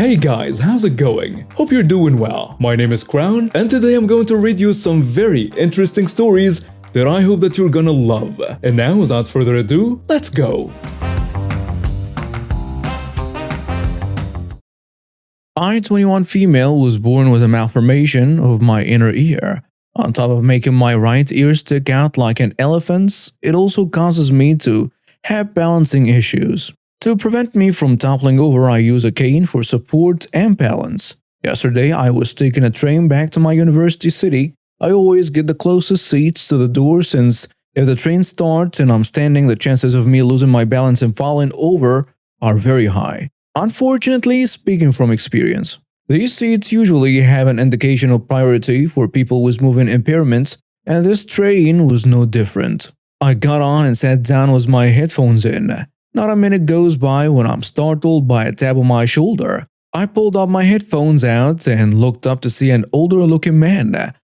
Hey guys, how's it going? Hope you're doing well. My name is Crown, and today I'm going to read you some very interesting stories that I hope that you're gonna love. And now, without further ado, let's go! I-21 female was born with a malformation of my inner ear. On top of making my right ear stick out like an elephant's, it also causes me to have balancing issues. To prevent me from toppling over, I use a cane for support and balance. Yesterday, I was taking a train back to my university city. I always get the closest seats to the door since if the train starts and I'm standing, the chances of me losing my balance and falling over are very high. Unfortunately, speaking from experience, these seats usually have an indication of priority for people with moving impairments, and this train was no different. I got on and sat down with my headphones in. Not a minute goes by when I'm startled by a tap on my shoulder. I pulled up my headphones out and looked up to see an older-looking man.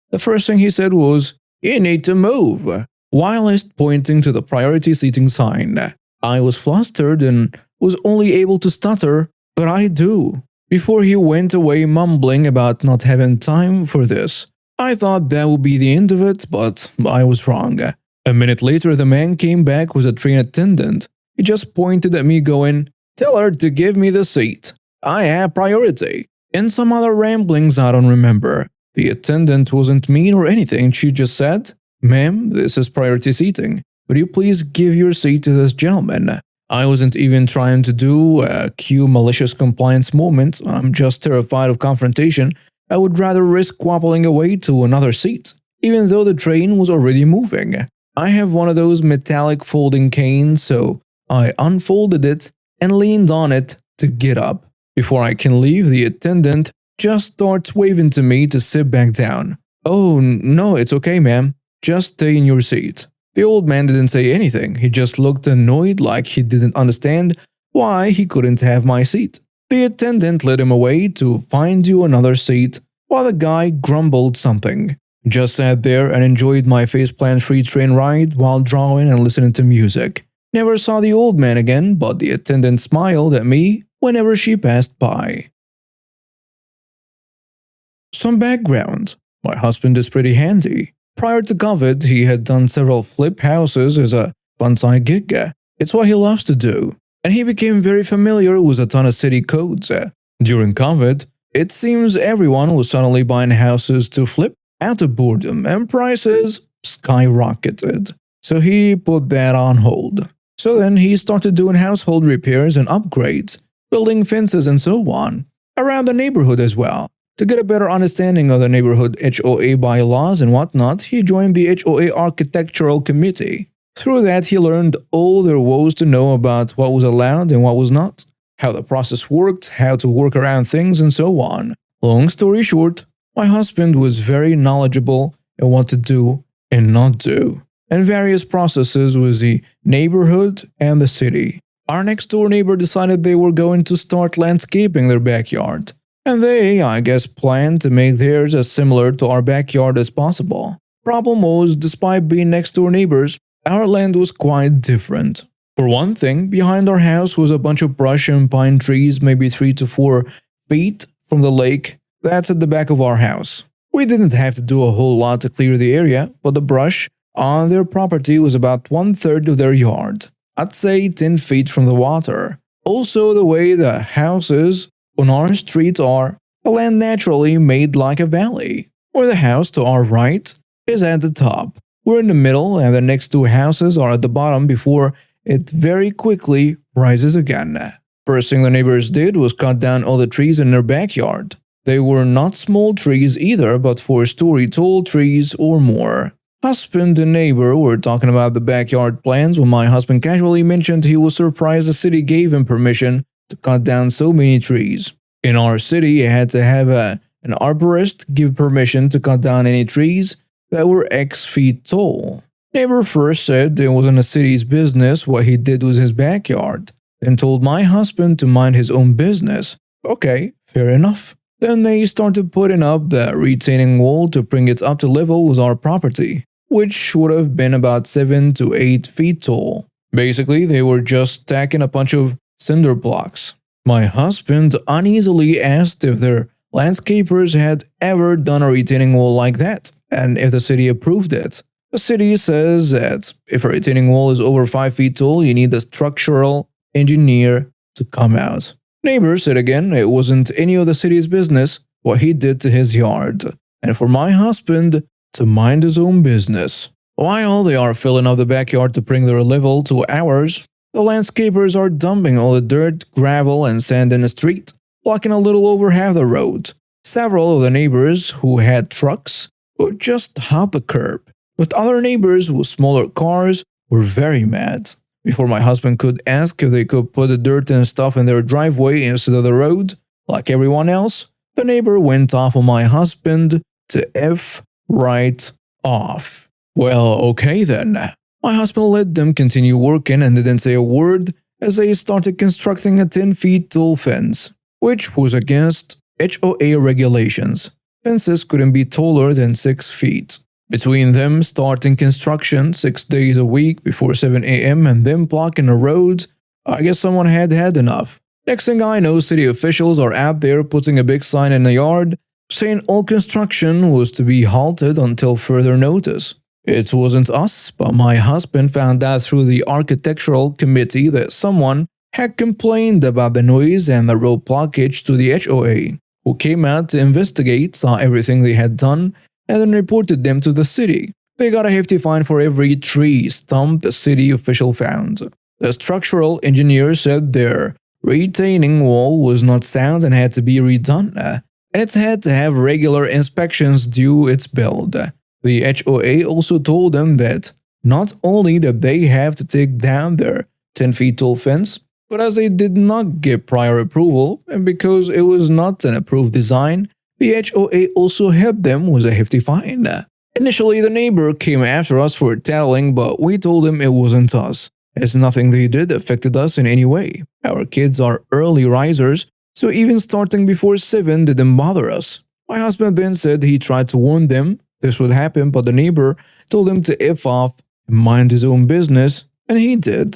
The first thing he said was, "You need to move," whilst pointing to the priority seating sign. I was flustered and was only able to stutter, "But I do," before he went away mumbling about not having time for this. I thought that would be the end of it, but I was wrong. A minute later, the man came back with a train attendant. He just pointed at me going, "Tell her to give me the seat. I have priority." And some other ramblings I don't remember. The attendant wasn't mean or anything, she just said, "Ma'am, this is priority seating. Would you please give your seat to this gentleman?" I wasn't even trying to do a cue malicious compliance moment. I'm just terrified of confrontation. I would rather risk wobbling away to another seat, even though the train was already moving. I have one of those metallic folding canes, so I unfolded it and leaned on it to get up. Before I can leave, the attendant just starts waving to me to sit back down. "Oh, no, it's okay, ma'am. Just stay in your seat." The old man didn't say anything. He just looked annoyed like he didn't understand why he couldn't have my seat. The attendant led him away to find you another seat while the guy grumbled something. Just sat there and enjoyed my faceplant-free train ride while drawing and listening to music. Never saw the old man again, but the attendant smiled at me whenever she passed by. Some background. My husband is pretty handy. Prior to COVID, he had done several flip houses as a fun-side gig. It's what he loves to do. And he became very familiar with a ton of city codes. During COVID, it seems everyone was suddenly buying houses to flip out of boredom, and prices skyrocketed. So he put that on hold. So then he started doing household repairs and upgrades, building fences and so on, around the neighborhood as well. To get a better understanding of the neighborhood HOA bylaws and whatnot, he joined the HOA Architectural Committee. Through that, he learned all there was to know about what was allowed and what was not, how the process worked, how to work around things, and so on. Long story short, my husband was very knowledgeable in what to do and not do, and various processes with the neighborhood and the city. Our next door neighbor decided they were going to start landscaping their backyard, and they, I guess, planned to make theirs as similar to our backyard as possible. Problem was, despite being next door neighbors, our land was quite different. For one thing, behind our house was a bunch of brush and pine trees maybe 3 to 4 feet from the lake that's at the back of our house. We didn't have to do a whole lot to clear the area, but the brush on their property was about 1/3 of their yard. I'd say 10 feet from the water. Also, the way the houses on our street are, the land naturally made like a valley, where the house to our right is at the top. We're in the middle and the next two houses are at the bottom before it very quickly rises again. First thing the neighbors did was cut down all the trees in their backyard. They were not small trees either, but 4-story tall trees or more. Husband and neighbor were talking about the backyard plans when my husband casually mentioned he was surprised the city gave him permission to cut down so many trees. In our city, you had to have an arborist give permission to cut down any trees that were X feet tall. Neighbor first said it wasn't the city's business what he did with his backyard, then told my husband to mind his own business. Okay, fair enough. Then they started putting up the retaining wall to bring it up to level with our property, which would have been about 7 to 8 feet tall. Basically, they were just stacking a bunch of cinder blocks. My husband uneasily asked if their landscapers had ever done a retaining wall like that, and if the city approved it. The city says that if a retaining wall is over 5 feet tall, you need a structural engineer to come out. Neighbor said again it wasn't any of the city's business what he did to his yard, and for my husband to mind his own business. While they are filling up the backyard to bring their level to ours, the landscapers are dumping all the dirt, gravel, and sand in the street, blocking a little over half the road. Several of the neighbors who had trucks would just hop the curb, but other neighbors with smaller cars were very mad. Before my husband could ask if they could put the dirt and stuff in their driveway instead of the road, like everyone else, the neighbor went off on my husband to F right off. Well, okay then. My husband let them continue working and didn't say a word as they started constructing a 10 feet tall fence, which was against HOA regulations. Fences couldn't be taller than 6 feet. Between them starting construction 6 days a week before 7 a.m. and then blocking the roads, I guess someone had had enough. Next thing I know, city officials are out there putting a big sign in the yard saying all construction was to be halted until further notice. It wasn't us, but my husband found out through the architectural committee that someone had complained about the noise and the road blockage to the HOA, who came out to investigate, saw everything they had done, and then reported them to the city. They got a hefty fine for every tree stump the city official found. The structural engineer said their retaining wall was not sound and had to be redone, and it had to have regular inspections due its build. The HOA also told them that not only did they have to take down their 10 feet tall fence, but as they did not get prior approval, and because it was not an approved design, the HOA also hit them with a hefty fine. Initially, the neighbor came after us for tattling, but we told him it wasn't us, as nothing they did affected us in any way. Our kids are early risers, so even starting before 7 didn't bother us. My husband then said he tried to warn them this would happen, but the neighbor told him to F off and mind his own business, and he did.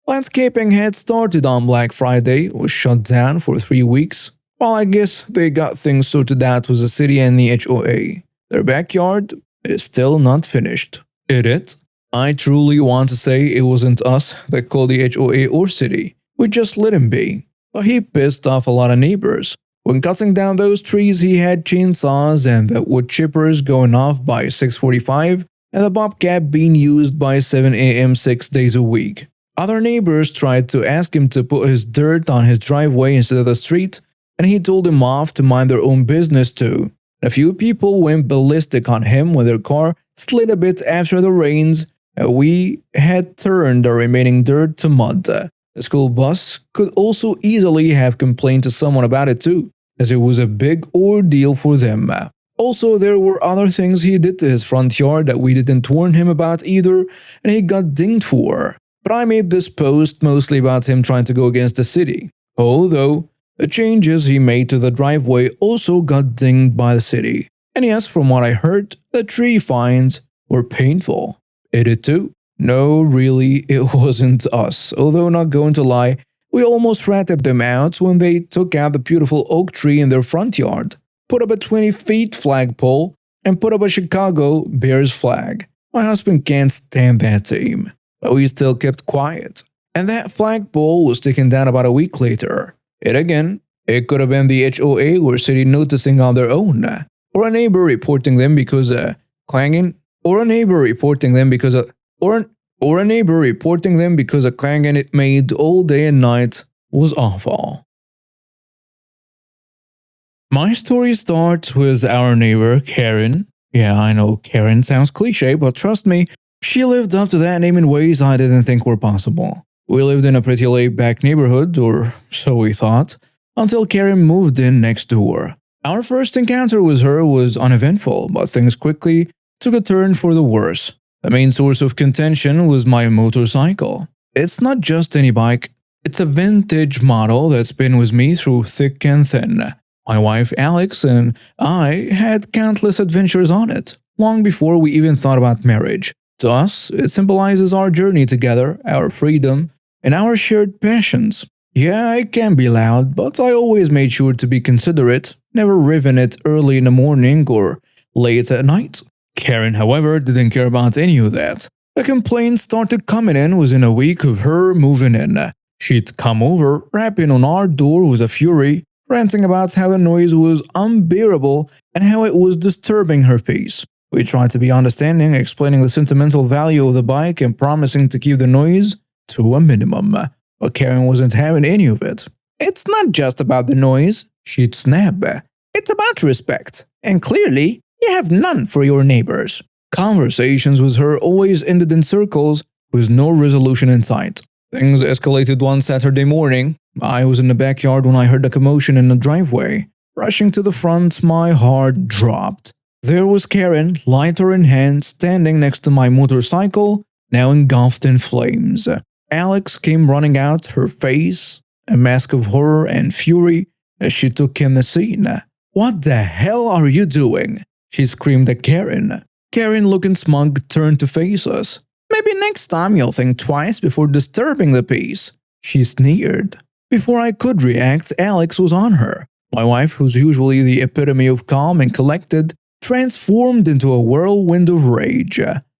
Landscaping had started on Black Friday, was shut down for 3 weeks. Well, I guess they got things sorted out with the city and the HOA. Their backyard is still not finished. It? I truly want to say it wasn't us that called the HOA or city. We just let him be. But he pissed off a lot of neighbors. When cutting down those trees, he had chainsaws and the wood chippers going off by 6:45 and the bobcat being used by 7 a.m. 6 days a week. Other neighbors tried to ask him to put his dirt on his driveway instead of the street, and he told them off to mind their own business too. A few people went ballistic on him when their car slid a bit after the rains, and we had turned the remaining dirt to mud. The school bus could also easily have complained to someone about it too, as it was a big ordeal for them. Also, there were other things he did to his front yard that we didn't warn him about either, and he got dinged for. But I made this post mostly about him trying to go against the city. Although, the changes he made to the driveway also got dinged by the city. And yes, from what I heard, the tree fines were painful. It too? No, really, it wasn't us. Although not going to lie, we almost ratted them out when they took out the beautiful oak tree in their front yard, put up a 20 feet flagpole, and put up a Chicago Bears flag. My husband can't stand that team, but we still kept quiet. And that flagpole was taken down about a week later. It could have been the HOA or city noticing on their own, or a neighbor reporting them because clanging, or a neighbor reporting them because a clanging it made all day and night was awful. My story starts with our neighbor Karen. Yeah, I know Karen sounds cliche, but trust me, she lived up to that name in ways I didn't think were possible. We lived in a pretty laid-back neighborhood, or so we thought, until Karen moved in next door. Our first encounter with her was uneventful, but things quickly took a turn for the worse. The main source of contention was my motorcycle. It's not just any bike, it's a vintage model that's been with me through thick and thin. My wife Alex and I had countless adventures on it, long before we even thought about marriage. To us, it symbolizes our journey together, our freedom, and our shared passions. Yeah, it can be loud, but I always made sure to be considerate, never riven it early in the morning or late at night. Karen, however, didn't care about any of that. The complaints started coming in within a week of her moving in. She'd come over, rapping on our door with a fury, ranting about how the noise was unbearable and how it was disturbing her peace. We tried to be understanding, explaining the sentimental value of the bike and promising to keep the noise to a minimum. But Karen wasn't having any of it. It's not just about the noise, she'd snap. It's about respect, and clearly, you have none for your neighbors. Conversations with her always ended in circles with no resolution in sight. Things escalated one Saturday morning. I was in the backyard when I heard a commotion in the driveway. Rushing to the front, my heart dropped. There was Karen, lighter in hand, standing next to my motorcycle, now engulfed in flames. Alex came running out, her face a mask of horror and fury as she took in the scene. "What the hell are you doing?" she screamed at Karen. Karen, looking smug, turned to face us. "Maybe next time you'll think twice before disturbing the peace," she sneered. Before I could react, Alex was on her. My wife, who's usually the epitome of calm and collected, transformed into a whirlwind of rage.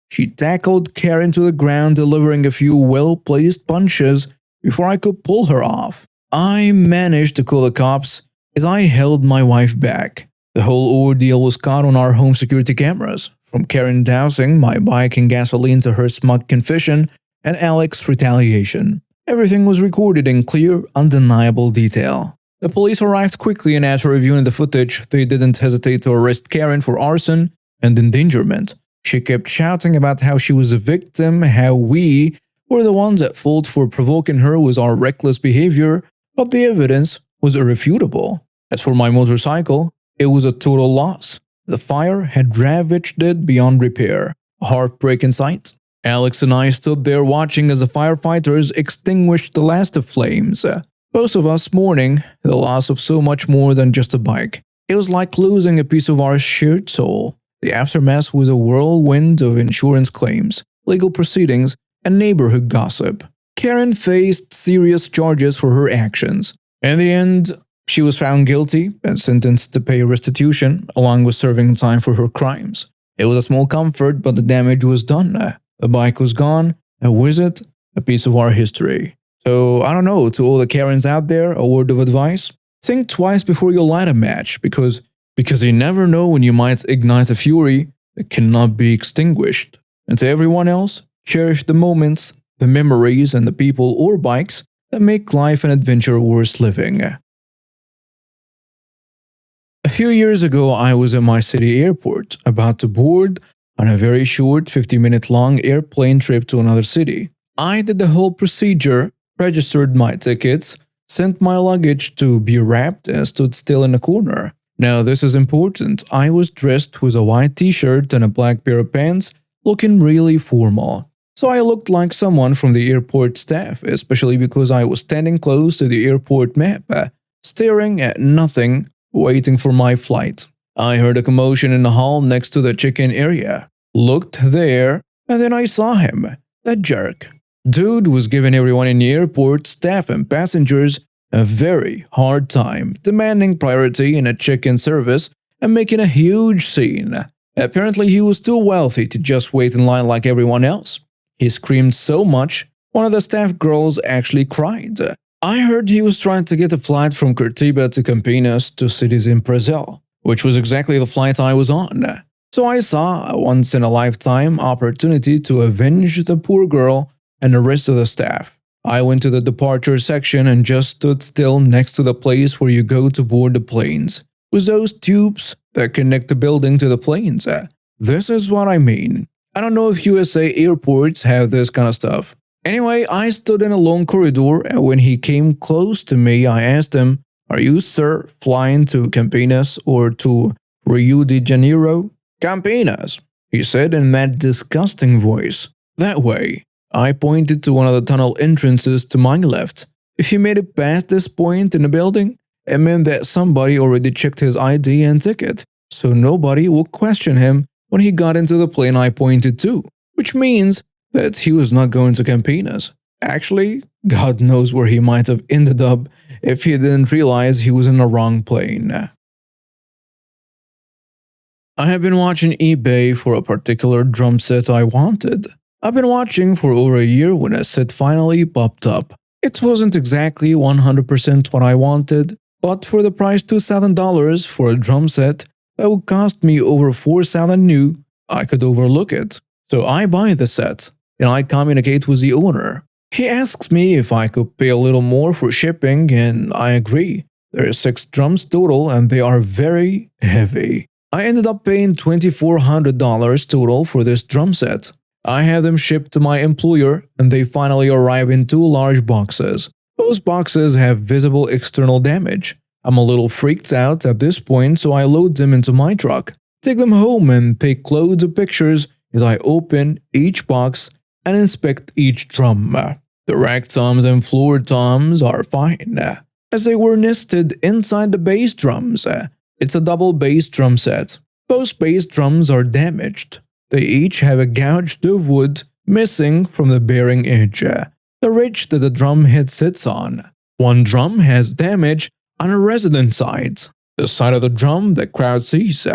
She tackled Karen to the ground, delivering a few well-placed punches before I could pull her off. I managed to call the cops as I held my wife back. The whole ordeal was caught on our home security cameras, from Karen dousing my bike in gasoline to her smug confession and Alex's retaliation. Everything was recorded in clear, undeniable detail. The police arrived quickly, and after reviewing the footage, they didn't hesitate to arrest Karen for arson and endangerment. She kept shouting about how she was a victim, how we were the ones at fault for provoking her with our reckless behavior, but the evidence was irrefutable. As for my motorcycle, it was a total loss. The fire had ravaged it beyond repair. A heartbreaking sight. Alex and I stood there watching as the firefighters extinguished the last of flames. Both of us mourning the loss of so much more than just a bike. It was like losing a piece of our shared soul. The aftermath was a whirlwind of insurance claims, legal proceedings, and neighborhood gossip. Karen faced serious charges for her actions. In the end, she was found guilty and sentenced to pay restitution, along with serving time for her crimes. It was a small comfort, but the damage was done. The bike was gone, and with it, a piece of our history. So, I don't know, to all the Karens out there, a word of advice: think twice before you light a match, because you never know when you might ignite a fury that cannot be extinguished. And to everyone else, cherish the moments, the memories, and the people or bikes that make life and adventure worth living. A few years ago, I was at my city airport, about to board on a very short 50-minute long airplane trip to another city. I did the whole procedure, registered my tickets, sent my luggage to be wrapped, and stood still in a corner. Now this is important. I was dressed with a white t-shirt and a black pair of pants, looking really formal. So I looked like someone from the airport staff, especially because I was standing close to the airport map, staring at nothing, waiting for my flight. I heard a commotion in the hall next to the check-in area. Looked there, and then I saw him. That jerk. Dude was giving everyone in the airport, staff and passengers, a very hard time, demanding priority in a check-in service and making a huge scene. Apparently he was too wealthy to just wait in line like everyone else. He screamed so much, one of the staff girls actually cried. I heard he was trying to get a flight from Curitiba to Campinas to cities in Brazil, which was exactly the flight I was on. So I saw a once-in-a-lifetime opportunity to avenge the poor girl and the rest of the staff. I went to the departure section and just stood still next to the place where you go to board the planes, with those tubes that connect the building to the planes. This is what I mean. I don't know if USA airports have this kind of stuff. Anyway, I stood in a long corridor, and when he came close to me, I asked him, "Are you, sir, flying to Campinas or to Rio de Janeiro?" "Campinas," he said in that disgusting voice. "That way." I pointed to one of the tunnel entrances to my left. If he made it past this point in the building, it meant that somebody already checked his ID and ticket, so nobody would question him when he got into the plane I pointed to, which means that he was not going to Campinas. Actually, God knows where he might have ended up if he didn't realize he was in the wrong plane. I have been watching eBay for a particular drum set I wanted. I've been watching for over a year when a set finally popped up. It wasn't exactly 100% what I wanted, but for the price $2,000 for a drum set that would cost me over $4,000 new, I could overlook it. So I buy the set, and I communicate with the owner. He asks me if I could pay a little more for shipping, and I agree. There are 6 drums total, and they are very heavy. I ended up paying $2,400 total for this drum set. I had them shipped to my employer, and they finally arrive in 2 large boxes. Those boxes have visible external damage. I'm a little freaked out at this point, so I load them into my truck, take them home, and take loads of pictures as I open each box and inspect each drum. The rack toms and floor toms are fine, as they were nested inside the bass drums. It's a double bass drum set. Both bass drums are damaged. They each have a gouged of wood missing from the bearing edge, the ridge that the drum head sits on. One drum has damage on a resident side, the side of the drum the crowd sees.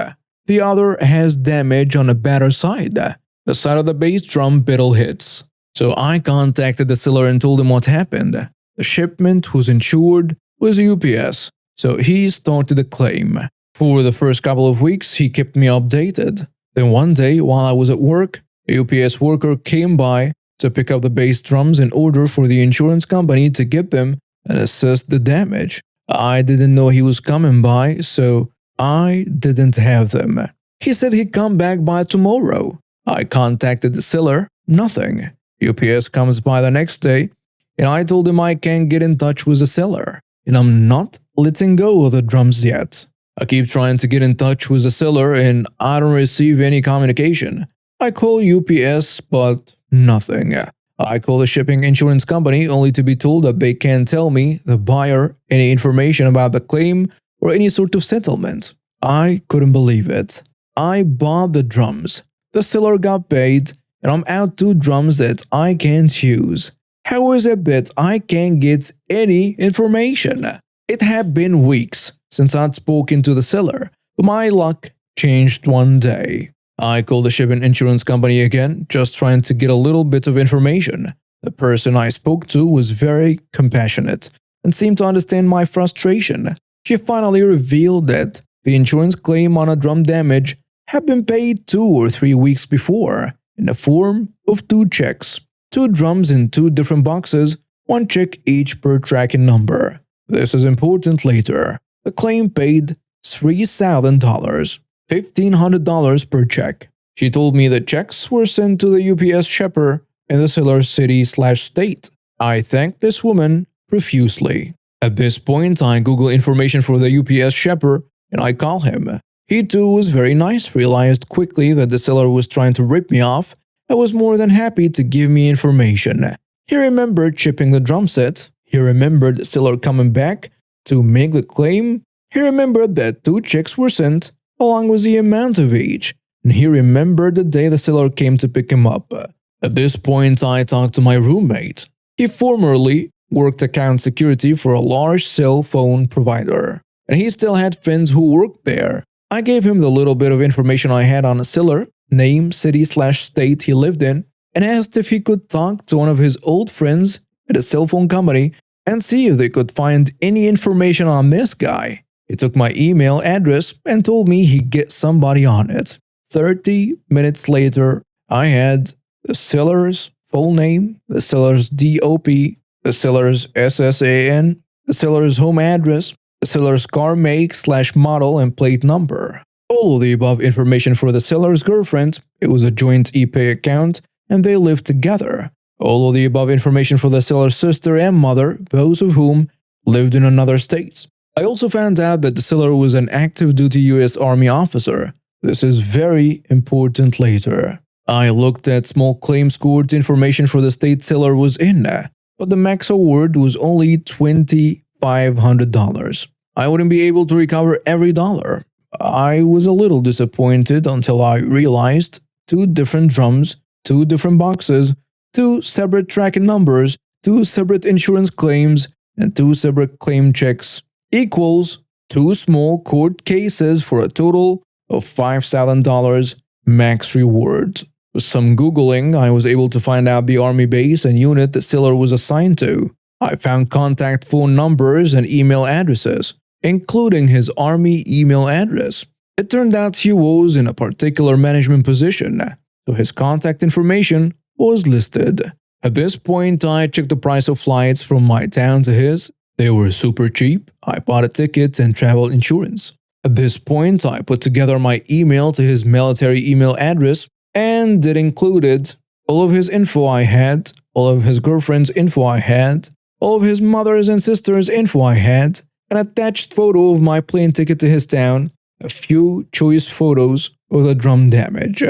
The other has damage on the batter side, the side of the bass drum Biddle hits. So I contacted the seller and told him what happened. The shipment was insured with UPS, so he started the claim. For the first couple of weeks, he kept me updated. Then one day, while I was at work, a UPS worker came by to pick up the bass drums in order for the insurance company to get them and assess the damage. I didn't know he was coming by, so I didn't have them. He said he'd come back by tomorrow. I contacted the seller, nothing. UPS comes by the next day, and I told him I can't get in touch with the seller, and I'm not letting go of the drums yet. I keep trying to get in touch with the seller, and I don't receive any communication. I call UPS, but nothing. I call the shipping insurance company only to be told that they can't tell me, the buyer, any information about the claim or any sort of settlement. I couldn't believe it. I bought the drums. The seller got paid, and I'm out 2 drums that I can't use. How is it that I can't get any information? It had been weeks since I'd spoken to the seller, but my luck changed one day. I called the shipping insurance company again, just trying to get a little bit of information. The person I spoke to was very compassionate and seemed to understand my frustration. She finally revealed that the insurance claim on a drum damage had been paid 2 or 3 weeks before, in the form of 2 checks. 2 drums in 2 different boxes, 1 check each per tracking number. This is important later. The claim paid $3,000, $1,500 per check. She told me the checks were sent to the UPS shipper in the seller's city/state. I thanked this woman profusely. At this point, I Google information for the UPS shipper and I call him. He too was very nice, realized quickly that the seller was trying to rip me off, and was more than happy to give me information. He remembered shipping the drum set. He remembered the seller coming back to make the claim. He remembered that 2 checks were sent, along with the amount of each. And he remembered the day the seller came to pick him up. At this point, I talked to my roommate. He formerly worked account security for a large cell phone provider, and he still had friends who worked there. I gave him the little bit of information I had on the seller, name, city/state he lived in, and asked if he could talk to one of his old friends at a cell phone company and see if they could find any information on this guy. He took my email address and told me he'd get somebody on it. 30 minutes later, I had the seller's full name, the seller's DOP, the seller's SSAN, the seller's home address, the seller's car make/model and plate number. All of the above information for the seller's girlfriend. It was a joint ePay account and they lived together. All of the above information for the seller's sister and mother, both of whom lived in another state. I also found out that the seller was an active duty US Army officer. This is very important later. I looked at small claims court information for the state seller was in, but the max award was only $2,500. I wouldn't be able to recover every dollar. I was a little disappointed until I realized 2 different drums, 2 different boxes, 2 separate tracking numbers, 2 separate insurance claims, and 2 separate claim checks equals 2 small court cases for a total of $5,000 max reward. With some Googling, I was able to find out the army base and unit the seller was assigned to. I found contact phone numbers and email addresses, including his army email address. It turned out he was in a particular management position, so his contact information was listed. At this point, I checked the price of flights from my town to his. They were super cheap. I bought a ticket and travel insurance. At this point, I put together my email to his military email address, and it included all of his info I had, all of his girlfriend's info I had, all of his mother's and sister's info I had, an attached photo of my plane ticket to his town, a few choice photos of the drum damage.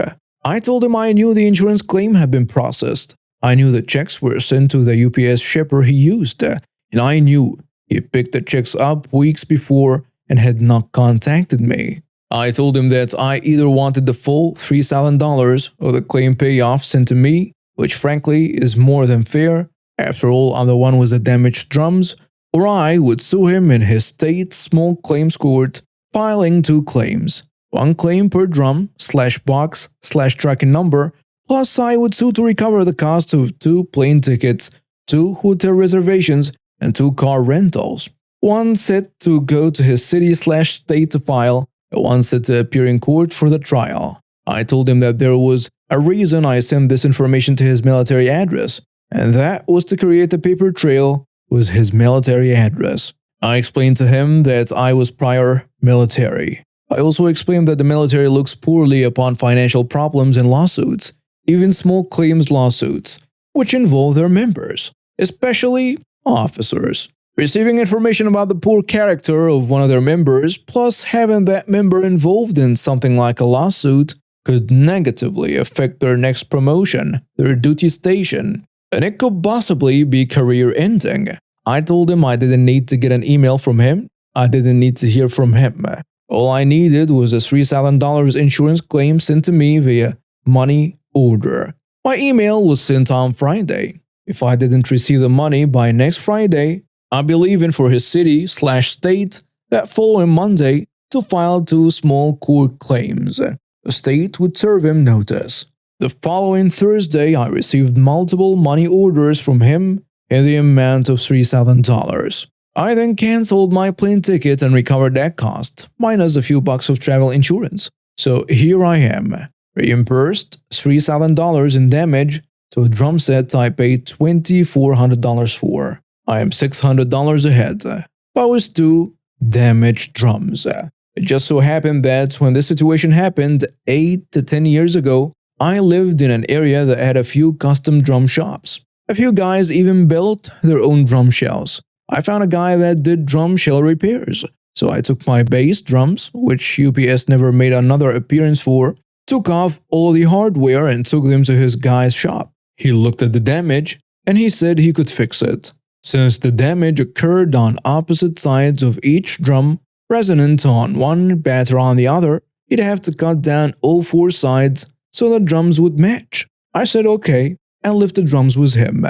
I told him I knew the insurance claim had been processed. I knew the checks were sent to the UPS shipper he used, and I knew he picked the checks up weeks before and had not contacted me. I told him that I either wanted the full $3,000 of the claim payoff sent to me, which frankly is more than fair, after all I'm the one with the damaged drums, or I would sue him in his state small claims court, filing 2 claims, 1 claim per drum/box/tracking number, plus I would sue to recover the cost of 2 plane tickets, 2 hotel reservations, and 2 car rentals. 1 set to go to his city/state to file, and 1 set to appear in court for the trial. I told him that there was a reason I sent this information to his military address, and that was to create a paper trail with his military address. I explained to him that I was prior military. I also explained that the military looks poorly upon financial problems and lawsuits, even small claims lawsuits, which involve their members, especially officers. Receiving information about the poor character of one of their members, plus having that member involved in something like a lawsuit, could negatively affect their next promotion, their duty station, and it could possibly be career-ending. I told him I didn't need to get an email from him. I didn't need to hear from him. All I needed was a $3,000 insurance claim sent to me via money order. My email was sent on Friday. If I didn't receive the money by next Friday, I'd be leaving for his city/state that following Monday to file 2 small court claims. The state would serve him notice. The following Thursday, I received multiple money orders from him in the amount of $3,000. I then canceled my plane ticket and recovered that cost, minus a few bucks of travel insurance. So here I am, reimbursed $3,000 in damage to a drum set I paid $2,400 for. I am $600 ahead, but with 2 damaged drums. It just so happened that when this situation happened 8 to 10 years ago, I lived in an area that had a few custom drum shops. A few guys even built their own drum shells. I found a guy that did drum shell repairs, so I took my bass drums, which UPS never made another appearance for, took off all the hardware and took them to his guy's shop. He looked at the damage, and he said he could fix it. Since the damage occurred on opposite sides of each drum, resonant on one, better on the other, he'd have to cut down all 4 sides so the drums would match. I said okay, and left the drums with him.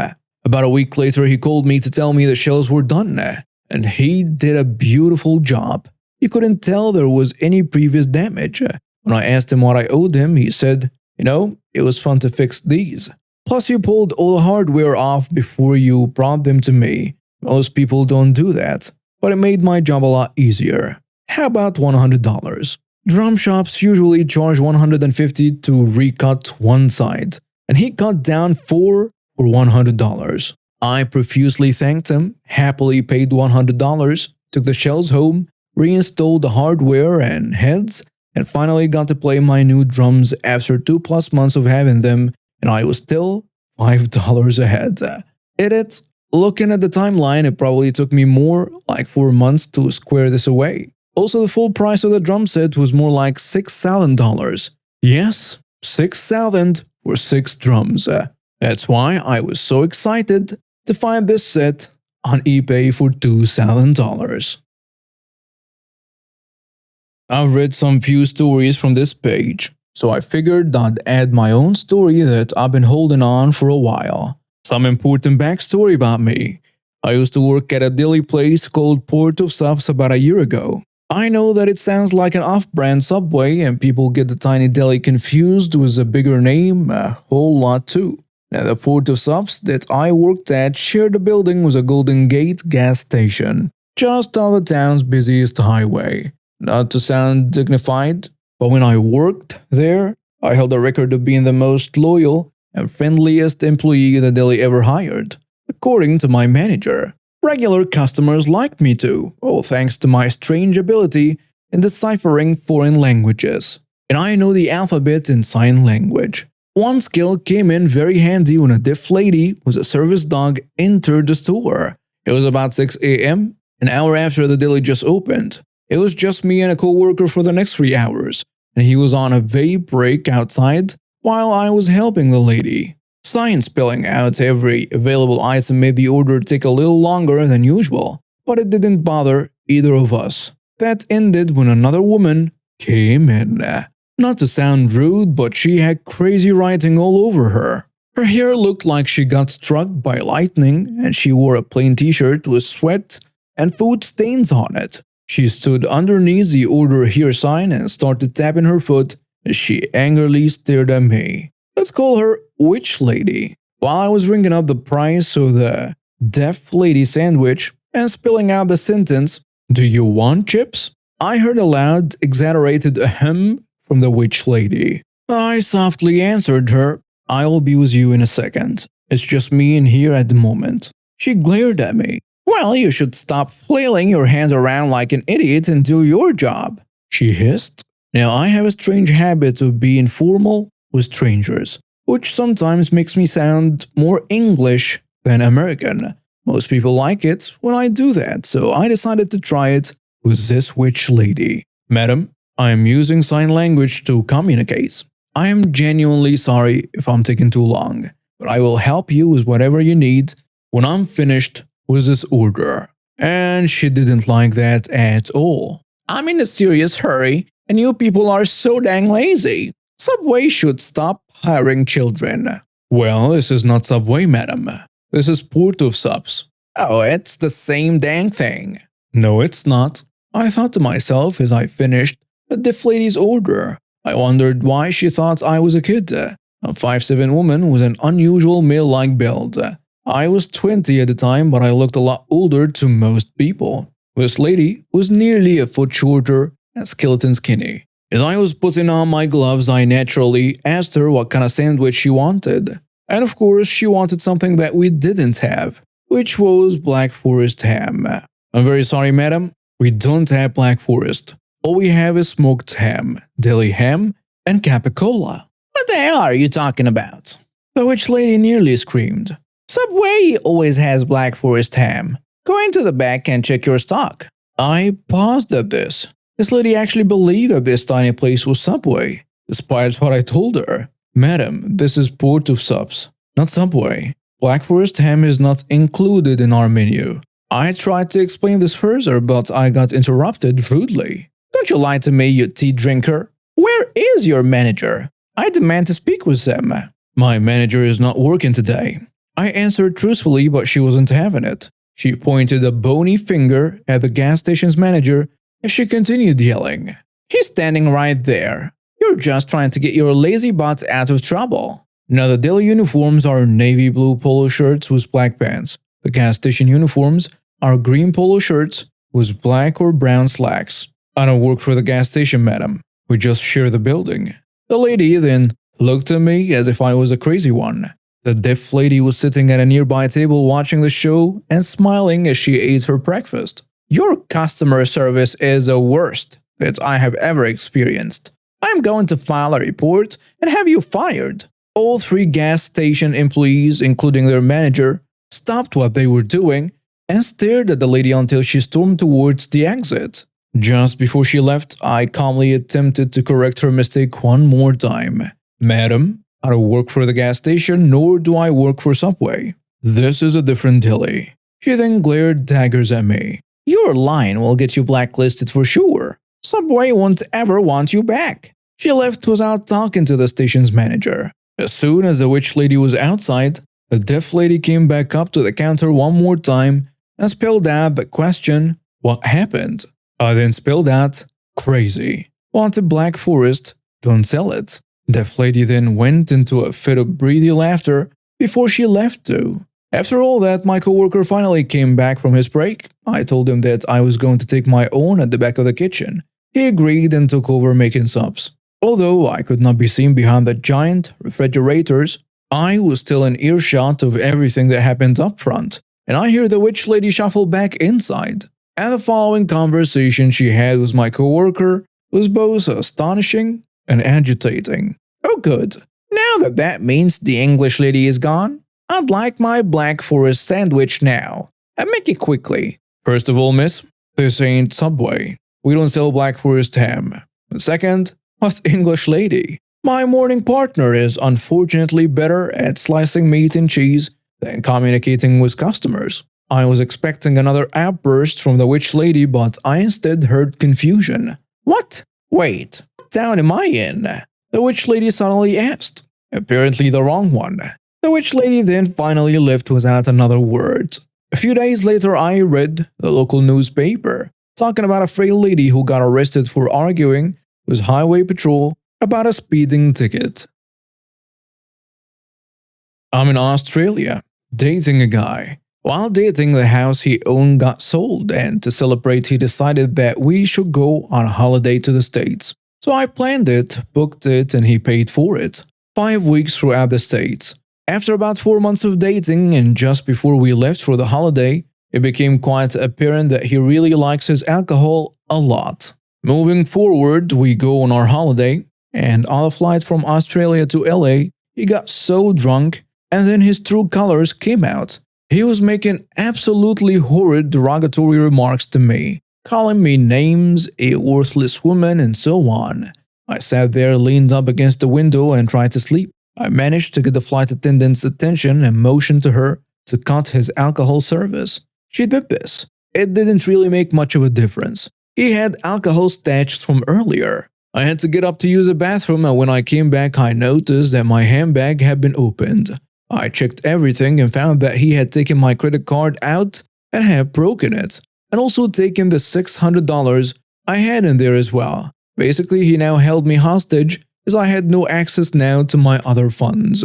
About a week later, he called me to tell me the shells were done, and he did a beautiful job. You couldn't tell there was any previous damage. When I asked him what I owed him, he said, it was fun to fix these. Plus, you pulled all the hardware off before you brought them to me. Most people don't do that, but it made my job a lot easier. How about $100? Drum shops usually charge $150 to recut one side, and he cut down 4 for $100. I profusely thanked him, happily paid $100, took the shells home, reinstalled the hardware and heads, and finally got to play my new drums after 2+ months of having them, and I was still $5 ahead. Looking at the timeline, it probably took me more like 4 months to square this away. Also, the full price of the drum set was more like $6,000. Yes, $6,000 for 6 drums. That's why I was so excited to find this set on eBay for $2,000. I've read some few stories from this page, so I figured I'd add my own story that I've been holding on for a while. Some important backstory about me. I used to work at a deli place called Port of Subs about a year ago. I know that it sounds like an off-brand Subway and people get the tiny deli confused with a bigger name, a whole lot too. Now the Port of Subs that I worked at shared a building with a Golden Gate gas station, just on the town's busiest highway. Not to sound dignified, but when I worked there, I held a record of being the most loyal and friendliest employee the deli ever hired, according to my manager. Regular customers liked me too, all thanks to my strange ability in deciphering foreign languages. And I know the alphabet in sign language. One skill came in very handy when a deaf lady with a service dog entered the store. It was about 6 a.m., an hour after the deli just opened. It was just me and a co-worker for the next 3 hours, and he was on a vape break outside while I was helping the lady. Signs spelling out every available item made the order take a little longer than usual, but it didn't bother either of us. That ended when another woman came in. Not to sound rude, but she had crazy writing all over her. Her hair looked like she got struck by lightning, and she wore a plain t-shirt with sweat and food stains on it. She stood underneath the order here sign and started tapping her foot as she angrily stared at me. Let's call her Witch Lady. While I was ringing up the price of the deaf lady sandwich and spilling out the sentence, "Do you want chips?" I heard a loud, exaggerated ahem from the Witch Lady. I softly answered her, "I'll be with you in a second. It's just me in here at the moment." She glared at me. "Well, you should stop flailing your hands around like an idiot and do your job," she hissed. Now, I have a strange habit of being formal with strangers, which sometimes makes me sound more English than American. Most people like it when I do that, so I decided to try it with this Witch Lady. "Madam, I am using sign language to communicate. I am genuinely sorry if I'm taking too long, but I will help you with whatever you need when I'm finished with this order." And she didn't like that at all. "I'm in a serious hurry, and you people are so dang lazy. Subway should stop hiring children." "Well, this is not Subway, madam. This is Port of Subs." "Oh, it's the same dang thing." "No, it's not." I thought to myself as I finished the deaf lady's order. I wondered why she thought I was a kid. A 5'7" woman with an unusual male-like build. I was 20 at the time, but I looked a lot older to most people. This lady was nearly a foot shorter and skeleton skinny. As I was putting on my gloves, I naturally asked her what kind of sandwich she wanted. And of course, she wanted something that we didn't have, which was Black Forest ham. "I'm very sorry, madam. We don't have Black Forest. All we have is smoked ham, deli ham, and capicola." "What the hell are you talking about?" the Witch Lady nearly screamed. "Subway always has Black Forest ham. Go into the back and check your stock." I paused at this. This lady actually believed that this tiny place was Subway, despite what I told her. "Madam, this is Port of Subs, not Subway. Black Forest ham is not included in our menu." I tried to explain this further, but I got interrupted rudely. "Don't you lie to me, you tea drinker. Where is your manager? I demand to speak with them." "My manager is not working today." I answered truthfully, but she wasn't having it. She pointed a bony finger at the gas station's manager as she continued yelling. "He's standing right there. You're just trying to get your lazy butt out of trouble." Now the deli uniforms are navy blue polo shirts with black pants. The gas station uniforms are green polo shirts with black or brown slacks. "I don't work for the gas station, madam. We just share the building." The lady then looked at me as if I was a crazy one. The deaf lady was sitting at a nearby table watching the show and smiling as she ate her breakfast. "Your customer service is the worst that I have ever experienced. I'm going to file a report and have you fired." All 3 gas station employees, including their manager, stopped what they were doing and stared at the lady until she stormed towards the exit. Just before she left, I calmly attempted to correct her mistake one more time. "Madam, I don't work for the gas station, nor do I work for Subway. This is a different deli." She then glared daggers at me. "Your line will get you blacklisted for sure. Subway won't ever want you back." She left without talking to the station's manager. As soon as the Witch Lady was outside, The deaf lady came back up to the counter one more time and spelled out the question, "What happened?" I then spelled out, "Crazy. Want a black forest? Don't sell it." Deaf lady then went into a fit of breathy laughter before she left too. After all that, my coworker finally came back from his break. I told him that I was going to take my own at the back of the kitchen. He agreed and took over making subs. Although I could not be seen behind the giant refrigerators, I was still in earshot of everything that happened up front, and I hear the witch lady shuffle back inside. And the following conversation she had with my coworker was both astonishing and agitating. "Oh good, now that means the English lady is gone, I'd like my Black Forest sandwich now, and make it quickly." "First of all, miss, this ain't Subway. We don't sell Black Forest ham. And second, what English lady? My morning partner is unfortunately better at slicing meat and cheese than communicating with customers." I was expecting another outburst from the witch lady, but I instead heard confusion. "What? Wait, what town am I in?" the witch lady suddenly asked. Apparently the wrong one. The witch lady then finally left without another word. A few days later, I read the local newspaper talking about a frail lady who got arrested for arguing with highway patrol about a speeding ticket. I'm in Australia, dating a guy. While dating, the house he owned got sold, and to celebrate, he decided that we should go on a holiday to the States. So I planned it, booked it, and he paid for it. 5 weeks throughout the States. After about 4 months of dating, and just before we left for the holiday, it became quite apparent that he really likes his alcohol a lot. Moving forward, we go on our holiday, and on the flight from Australia to LA, he got so drunk, and then his true colors came out. He was making absolutely horrid derogatory remarks to me, calling me names, a worthless woman, and so on. I sat there, leaned up against the window, and tried to sleep. I managed to get the flight attendant's attention and motioned to her to cut his alcohol service. She did this. It didn't really make much of a difference. He had alcohol stashed from earlier. I had to get up to use a bathroom, and when I came back, I noticed that my handbag had been opened. I checked everything and found that he had taken my credit card out and had broken it, and also taken the $600 I had in there as well. Basically, he now held me hostage as I had no access now to my other funds.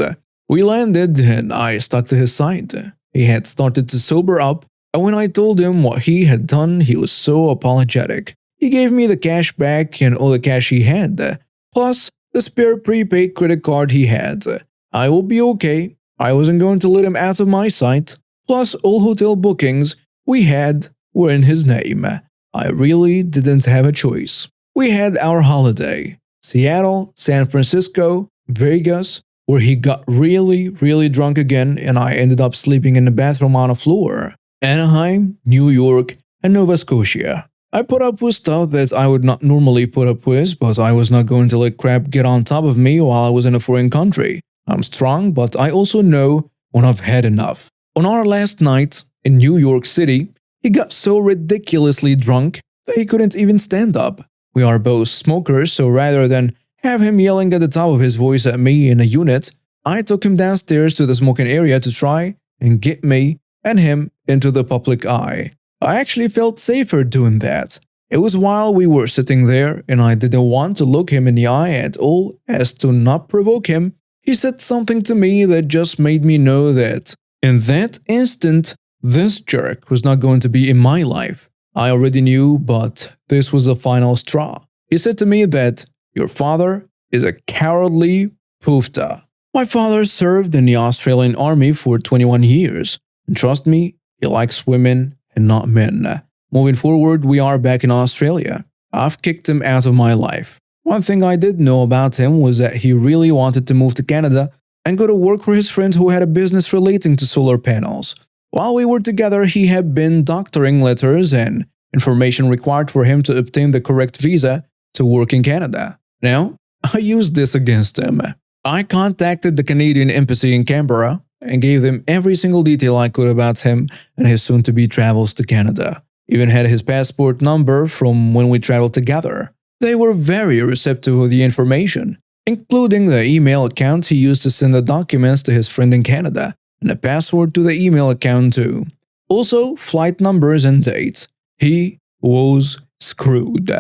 We landed and I stuck to his side. He had started to sober up, and when I told him what he had done, he was so apologetic. He gave me the cash back and all the cash he had, plus the spare prepaid credit card he had. I will be okay. I wasn't going to let him out of my sight. Plus, all hotel bookings we had were in his name. I really didn't have a choice. We had our holiday. Seattle, San Francisco, Vegas, where he got really drunk again and I ended up sleeping in the bathroom on the floor. Anaheim, New York, and Nova Scotia. I put up with stuff that I would not normally put up with, but I was not going to let crap get on top of me while I was in a foreign country. I'm strong, but I also know when I've had enough. On our last night in New York City, he got so ridiculously drunk that he couldn't even stand up. We are both smokers, so rather than have him yelling at the top of his voice at me in a unit, I took him downstairs to the smoking area to try and get me and him into the public eye. I actually felt safer doing that. It was while we were sitting there and I didn't want to look him in the eye at all as to not provoke him. He said something to me that just made me know that in that instant, this jerk was not going to be in my life. I already knew, but this was the final straw. He said to me that your father is a cowardly poofta. My father served in the Australian Army for 21 years. And trust me, he likes women and not men. Moving forward, we are back in Australia. I've kicked him out of my life. One thing I did know about him was that he really wanted to move to Canada and go to work for his friend who had a business relating to solar panels. While we were together, he had been doctoring letters and information required for him to obtain the correct visa to work in Canada. Now, I used this against him. I contacted the Canadian embassy in Canberra and gave them every single detail I could about him and his soon-to-be travels to Canada. Even had his passport number from when we traveled together. They were very receptive of the information, including the email account he used to send the documents to his friend in Canada. and a password to the email account too. Also, flight numbers and dates. He was screwed.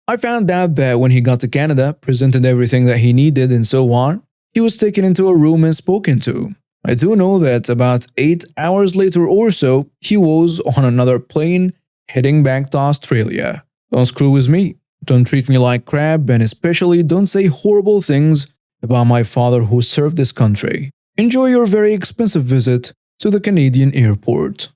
I found out that when he got to Canada, presented everything that he needed and so on, he was taken into a room and spoken to. I do know that about 8 hours later or so, he was on another plane heading back to Australia. Don't screw with me. Don't treat me like crap, and especially don't say horrible things about my father who served this country. Enjoy your very expensive visit to the Canadian airport.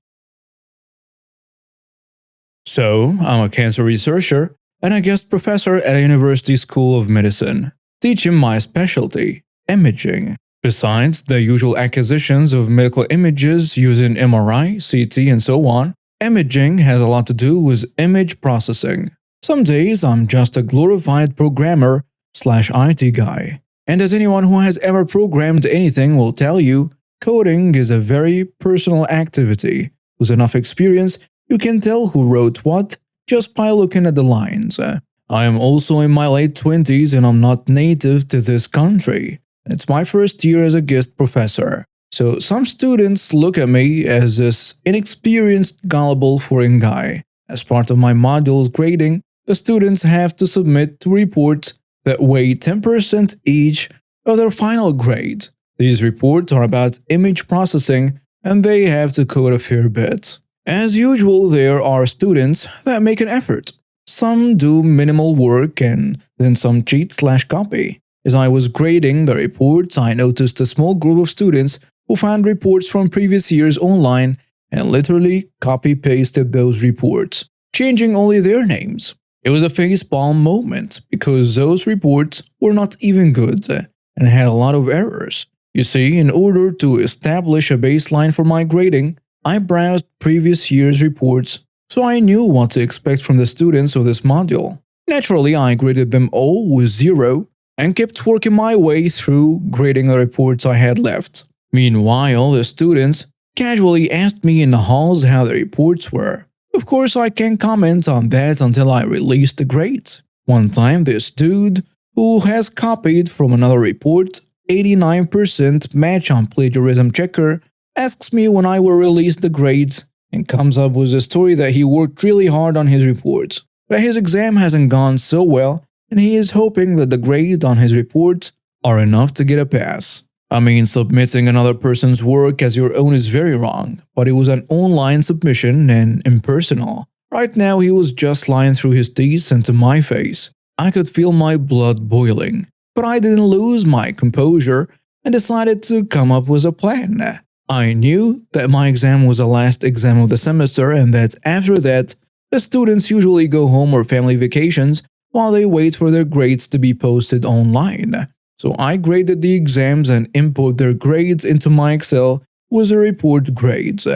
So, I'm a cancer researcher and a guest professor at a university school of medicine, teaching my specialty, imaging. Besides the usual acquisitions of medical images using MRI, CT, and so on, imaging has a lot to do with image processing. Some days I'm just a glorified programmer/IT guy. And as anyone who has ever programmed anything will tell you, coding is a very personal activity. With enough experience, you can tell who wrote what just by looking at the lines. I am also in my late 20s and I'm not native to this country. It's my first year as a guest professor. So some students look at me as this inexperienced, gullible foreign guy. As part of my module's grading, the students have to submit 2 reports that weigh 10% each of their final grade. These reports are about image processing and they have to code a fair bit. As usual, there are students that make an effort. Some do minimal work and then some cheat/copy. As I was grading the reports, I noticed a small group of students who found reports from previous years online and literally copy-pasted those reports, changing only their names. It was a facepalm moment because those reports were not even good and had a lot of errors. You see, in order to establish a baseline for my grading, I browsed previous year's reports so I knew what to expect from the students of this module. Naturally, I graded them all with 0 and kept working my way through grading the reports I had left. Meanwhile, the students casually asked me in the halls how the reports were. Of course, I can't comment on that until I release the grades. One time, this dude, who has copied from another report, 89% match on plagiarism checker, asks me when I will release the grades and comes up with a story that he worked really hard on his reports, but his exam hasn't gone so well and he is hoping that the grades on his reports are enough to get a pass. I mean, submitting another person's work as your own is very wrong, but it was an online submission and impersonal. Right now, he was just lying through his teeth into my face. I could feel my blood boiling, but I didn't lose my composure and decided to come up with a plan. I knew that my exam was the last exam of the semester and that after that, the students usually go home or family vacations while they wait for their grades to be posted online. So I graded the exams and input their grades into my Excel with the report grades.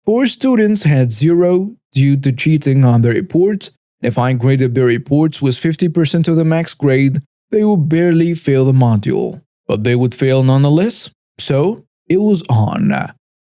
4 students had 0 due to cheating on their reports. If I graded their reports with 50% of the max grade, they would barely fail the module, but they would fail nonetheless. So it was on.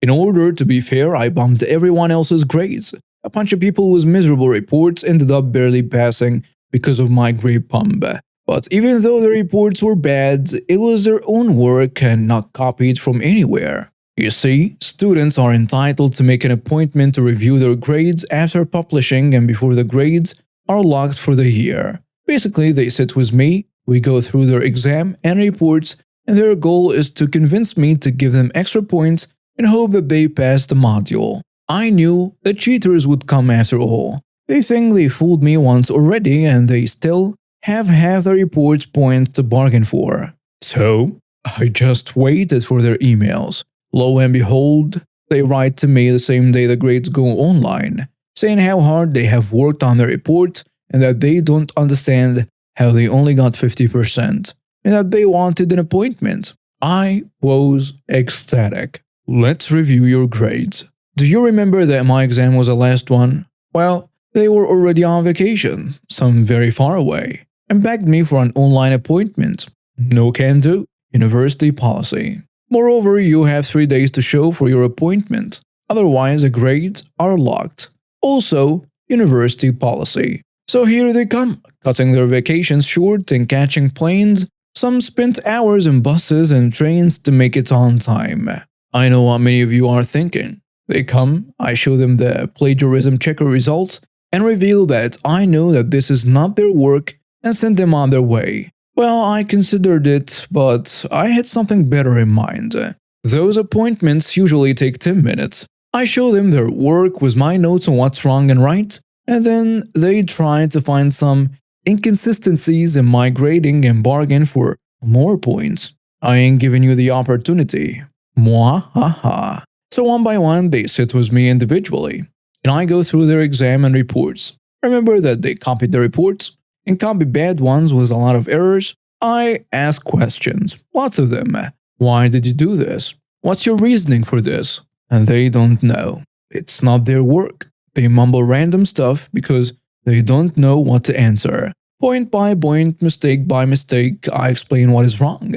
In order to be fair, I bumped everyone else's grades. A bunch of people with miserable reports ended up barely passing because of my grade pump. But even though the reports were bad, it was their own work and not copied from anywhere. You see, students are entitled to make an appointment to review their grades after publishing and before the grades are locked for the year. Basically, they sit with me, we go through their exam and reports, and their goal is to convince me to give them extra points and hope that they pass the module. I knew that cheaters would come after all. They think they fooled me once already and they still have half the report's points to bargain for. So, I just waited for their emails. Lo and behold, they write to me the same day the grades go online, saying how hard they have worked on their report and that they don't understand how they only got 50% and that they wanted an appointment. I was ecstatic. Let's review your grades. Do you remember that my exam was the last one? Well, they were already on vacation, some very far away, and begged me for an online appointment. No can do. University policy. Moreover, you have 3 days to show for your appointment. Otherwise, the grades are locked. Also, university policy. So here they come, cutting their vacations short and catching planes. Some spent hours in buses and trains to make it on time. I know what many of you are thinking. They come, I show them the plagiarism checker results, and reveal that I know that this is not their work and send them on their way. Well, I considered it, but I had something better in mind. Those appointments usually take 10 minutes. I show them their work with my notes on what's wrong and right, and then they try to find some inconsistencies in my grading and bargain for more points. I ain't giving you the opportunity. Mwahaha. So one by one, they sit with me individually, and I go through their exam and reports. Remember that they copied the reports and copy bad ones with a lot of errors. I ask questions, lots of them. Why did you do this? What's your reasoning for this? And they don't know. It's not their work. They mumble random stuff because they don't know what to answer. Point by point, mistake by mistake, I explain what is wrong,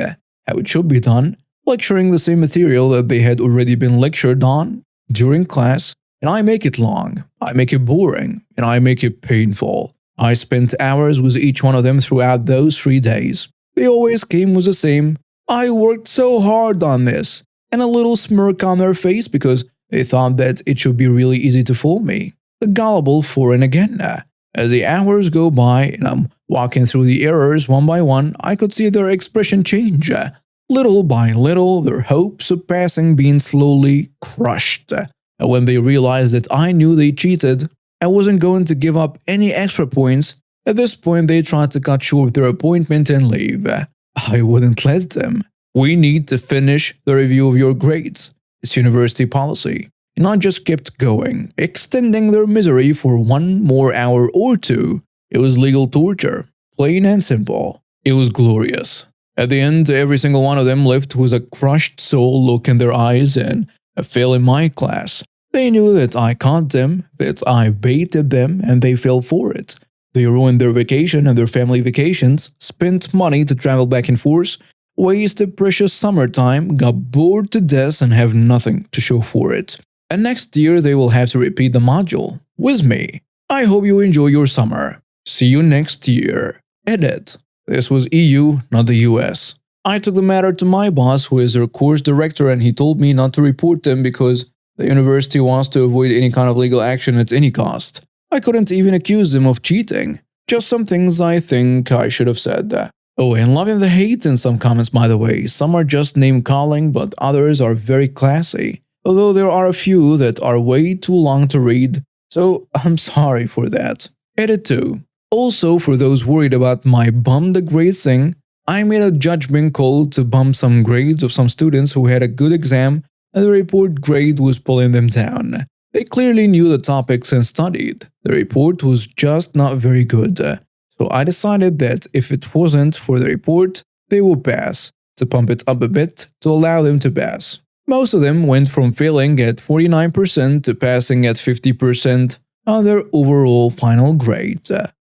how it should be done, lecturing the same material that they had already been lectured on during class, and I make it long, I make it boring, and I make it painful. I spent hours with each one of them throughout those 3 days. They always came with the same, I worked so hard on this, and a little smirk on their face because they thought that it should be really easy to fool me. The gullible foreign again. As the hours go by and I'm walking through the errors one by one, I could see their expression change. Little by little, their hopes of passing being slowly crushed. And when they realized that I knew they cheated, I wasn't going to give up any extra points. At this point, they tried to cut short their appointment and leave. I wouldn't let them. We need to finish the review of your grades. It's university policy. And I just kept going, extending their misery for 1 more hour or 2. It was legal torture, plain and simple. It was glorious. At the end, every single one of them left with a crushed soul look in their eyes and a fail in my class. They knew that I caught them, that I baited them, and they fell for it. They ruined their vacation and their family vacations, spent money to travel back and forth, wasted precious summertime, got bored to death and have nothing to show for it. And next year they will have to repeat the module with me. I hope you enjoy your summer. See you next year. Edit. This was EU, not the US. I took the matter to my boss, who is their course director, and he told me not to report them because the university wants to avoid any kind of legal action at any cost. I couldn't even accuse them of cheating. Just some things I think I should have said. Oh, and loving the hate in some comments, by the way. Some are just name-calling, but others are very classy. Although there are a few that are way too long to read, so I'm sorry for that. Edit 2. Also, for those worried about my bum the grade thing, I made a judgment call to bump some grades of some students who had a good exam and the report grade was pulling them down. They clearly knew the topics and studied. The report was just not very good. So I decided that if it wasn't for the report, they would pass, to pump it up a bit to allow them to pass. Most of them went from failing at 49% to passing at 50% on their overall final grade.